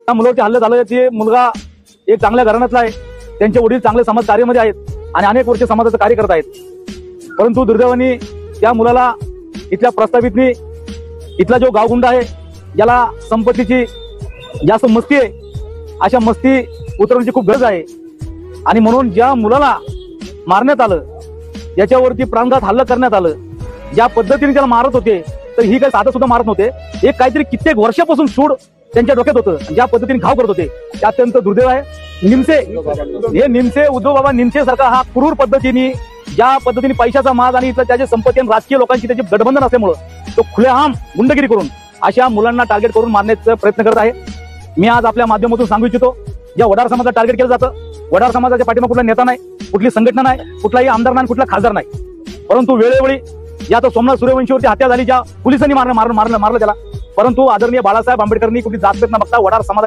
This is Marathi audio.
त्या मुलावरती हल्ला झाला ते मुलगा एक चांगल्या घराण्यातला आहे, त्यांचे वडील चांगले समाज कार्यामध्ये आहेत आणि अनेक वर्ष समाजाचं कार्य करत आहेत। परंतु दुर्दैवाने त्या मुलाला इथल्या प्रस्तावितनी इथला जो गावगुंड आहे याला संपत्तीची जास्त मस्ती आहे, अशा मस्ती उतरवण्याची खूप गरज आहे। आणि म्हणून ज्या मुलाला मारण्यात आलं, याच्यावरती प्राणघात हल्ला करण्यात आलं, ज्या पद्धतीने त्याला मारत होते तर ही काही साधं सुद्धा मारत नव्हते, एक काहीतरी कित्येक वर्षापासून सूड त्यांच्या डोक्यात होतं, ज्या पद्धतीने घाव करत होते ते अत्यंत दुर्दैव आहे। निमसे उद्धव बाबा निमसे सारखा हा क्रूर पद्धतीने ज्या पद्धतीने पैशाचा माज आणि इथलं त्याची संपत्ती आणि राजकीय लोकांची त्याची गठबंधन असल्यामुळं तो खुलेआम गुंडगिरी करून अशा मुलांना टार्गेट करून मारण्याचा प्रयत्न करत आहे। मी आज आपल्या माध्यमातून सांगू इच्छितो, ज्या वडार समाजाला टार्गेट केलं जातं, वडार समाजाच्या पाठीमागे कुठला नेता नाही, कुठली संघटना नाही, कुठलाही आमदार नाही, कुठला खासदार नाही, परंतु वेळोवेळी या तो सोमनाथ सूर्यवंशीवरती हत्या झाली, ज्या पोलिसांनी मारलं त्याला, परंतु आदरणीय बाळासाहेब आंबेडकरांनी कुठली जात भेद न बघता वडार समाज